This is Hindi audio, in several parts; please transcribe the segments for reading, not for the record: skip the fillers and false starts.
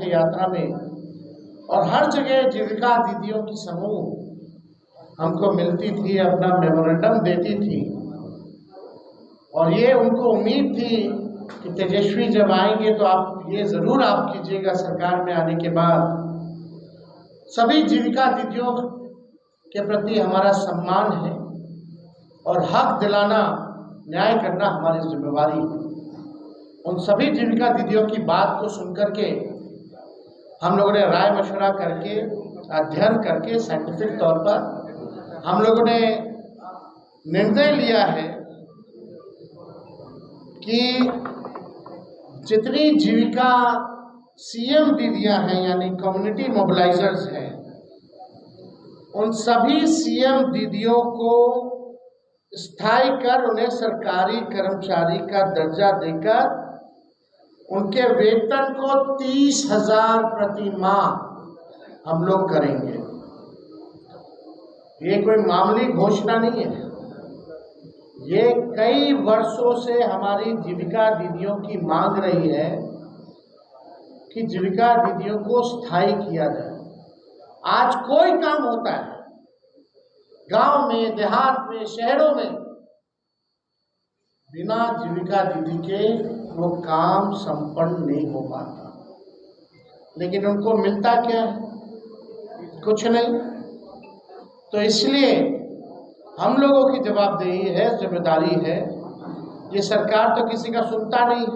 थे यात्रा में, और हर जगह जीविका दीदियों की समूह हमको मिलती थी, अपना मेमोरेंडम देती थी, और ये उनको उम्मीद थी कि तेजस्वी जब आएंगे तो आप ये ज़रूर आप कीजिएगा सरकार में आने के बाद, सभी जीविका दीदियों के प्रति हमारा सम्मान है और हक दिलाना, न्याय करना हमारी जिम्मेवारी है। उन सभी जीविका दीदियों की बात को सुनकर के हम लोगों ने राय मशवरा करके, अध्ययन करके, साइंटिफिक तौर पर हम लोगों ने निर्णय लिया है कि जितनी जीविका सीएम दीदियां हैं, यानी कम्युनिटी मोबिलाइजर्स हैं, उन सभी सीएम दीदियों को स्थायी कर उन्हें सरकारी कर्मचारी का दर्जा देकर उनके वेतन को 30,000 प्रति माह हम लोग करेंगे। ये कोई मामूली घोषणा नहीं है, ये कई वर्षों से हमारी जीविका दीदियों की मांग रही है कि जीविका दीदियों को स्थायी किया जाए। आज कोई काम होता है गांव में, देहात में, शहरों में, बिना जीविका दीदी के वो काम संपन्न नहीं हो पाता, लेकिन उनको मिलता क्या है? कुछ नहीं। तो इसलिए हम लोगों की जवाबदेही है, जिम्मेदारी है। ये सरकार तो किसी का सुनता नहीं,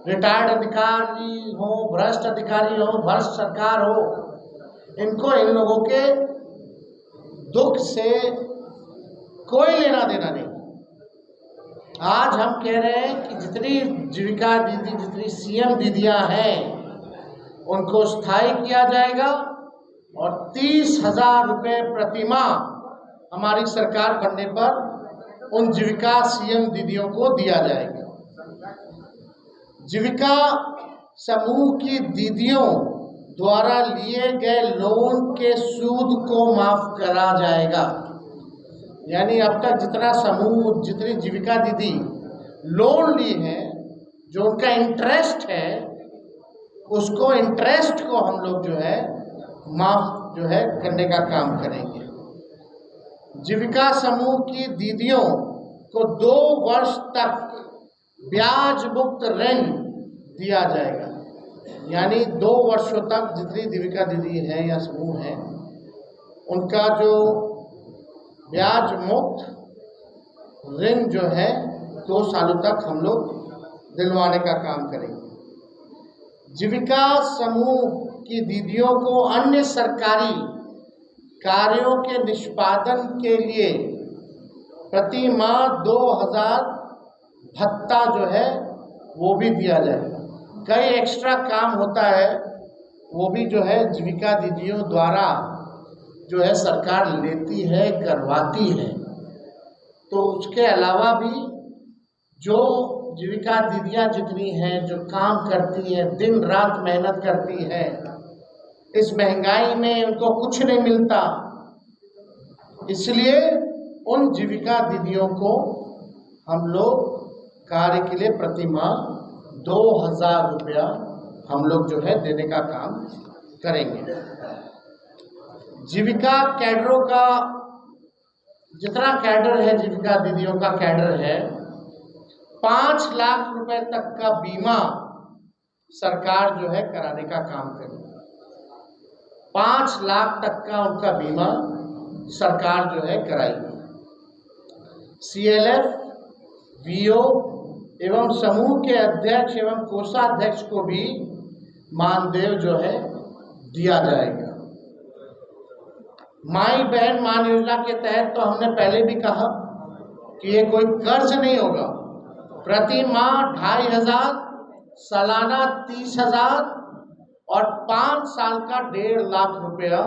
रिटायर्ड अधिकारी हो, भ्रष्ट अधिकारी हो, भ्रष्ट सरकार हो, इनको इन लोगों के दुख से कोई लेना देना नहीं। आज हम कह रहे हैं कि जितनी जीविका दीदी, जितनी सीएम दीदियां हैं, उनको स्थायी किया जाएगा और 30,000 रुपये प्रति माह हमारी सरकार बनने पर उन जीविका सीएम दीदियों को दिया जाएगा। जीविका समूह की दीदियों द्वारा लिए गए लोन के सूद को माफ करा जाएगा। यानी अब तक जितना समूह, जितनी जीविका दीदी लोन ली है, जो उनका इंटरेस्ट है, उसको इंटरेस्ट को हम लोग जो है माफ जो है करने का काम करेंगे। जीविका समूह की दीदियों को 2 वर्ष तक ब्याज मुक्त ऋण दिया जाएगा। यानी 2 वर्षों तक जितनी जीविका दीदी है या समूह है, उनका जो ब्याज मुक्त ऋण जो है 2 सालों तक हम लोग दिलवाने का काम करेंगे। जीविका समूह की दीदियों को अन्य सरकारी कार्यों के निष्पादन के लिए प्रति माह 2,000 भत्ता जो है वो भी दिया जाएगा। कई एक्स्ट्रा काम होता है, वो भी जो है जीविका दीदियों द्वारा जो है सरकार लेती है, करवाती है। तो उसके अलावा भी जो जीविका दीदियां जितनी हैं, जो काम करती हैं, दिन रात मेहनत करती हैं, इस महंगाई में उनको कुछ नहीं मिलता, इसलिए उन जीविका दीदियों को हम लोग कार्य के लिए प्रति माह 2,000 रुपया हम लोग जो है देने का काम करेंगे। जीविका कैडरों का जितना कैडर है, जीविका दीदियों का कैडर है, 5 लाख रुपए तक का बीमा सरकार जो है कराने का काम करेगी। 5 लाख तक का उनका बीमा सरकार जो है कराएगी। CLF, VO एवं समूह के अध्यक्ष एवं कोषाध्यक्ष को भी मानदेय जो है दिया जाएगा। माई बहन मान योजना के तहत तो हमने पहले भी कहा कि ये कोई कर्ज नहीं होगा। प्रति माह 2,500, सालाना 30,000 और 5 साल का 1.5 लाख रुपया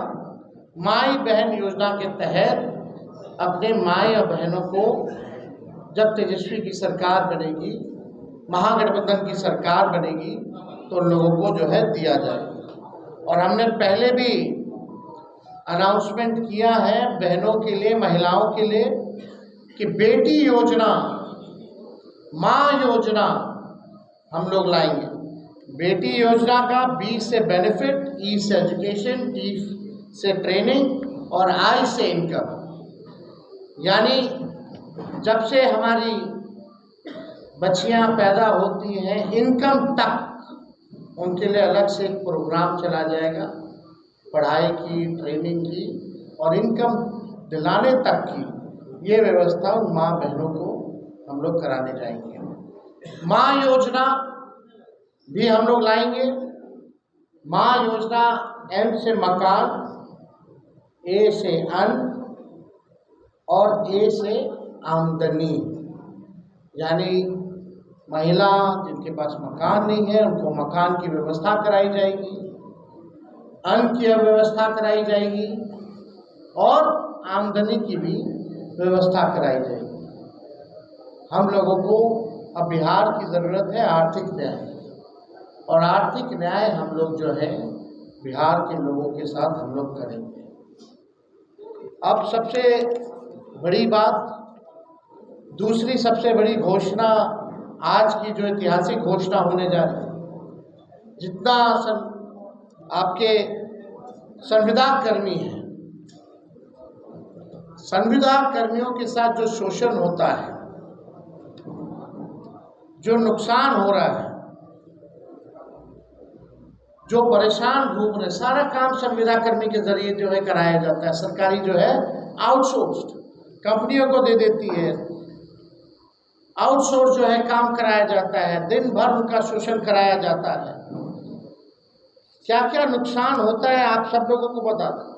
माई बहन योजना के तहत अपने माई और बहनों को जब तेजस्वी की सरकार बनेगी, महागठबंधन की सरकार बनेगी, तो लोगों को जो है दिया जाएगा। और हमने पहले भी अनाउंसमेंट किया है बहनों के लिए, महिलाओं के लिए, कि बेटी योजना, माँ योजना हम लोग लाएंगे। बेटी योजना का बी से बेनिफिट, ई से एजुकेशन, टी से ट्रेनिंग और आई से इनकम। यानी जब से हमारी बच्चियां पैदा होती हैं इनकम तक उनके लिए अलग से एक प्रोग्राम चला जाएगा, पढ़ाई की, ट्रेनिंग की और इनकम दिलाने तक की ये व्यवस्था उन माँ बहनों को हम लोग कराने जाएंगे। माँ योजना भी हम लोग लाएंगे। माँ योजना एम से मकान, ए से अन्न और ए से आमदनी। यानी महिला जिनके पास मकान नहीं है उनको मकान की व्यवस्था कराई जाएगी, अन्न की व्यवस्था कराई जाएगी और आमदनी की भी व्यवस्था कराई जाएगी। हम लोगों को अब बिहार की ज़रूरत है आर्थिक न्याय, और आर्थिक न्याय हम लोग जो है बिहार के लोगों के साथ हम लोग करेंगे। अब सबसे बड़ी बात, दूसरी सबसे बड़ी घोषणा आज की जो ऐतिहासिक घोषणा होने जा रही है, जितना आपके संविदा कर्मी हैं, संविदा कर्मियों के साथ जो शोषण होता है, जो नुकसान हो रहा है, जो परेशान घूम रहे, सारा काम संविदा कर्मी के जरिए जो है कराया जाता है। सरकारी जो है आउटसोर्स्ड कंपनियों को दे देती है, आउटसोर्स जो है काम कराया जाता है, दिन भर उनका शोषण कराया जाता है। क्या क्या नुकसान होता है आप सब लोगों को बता दें।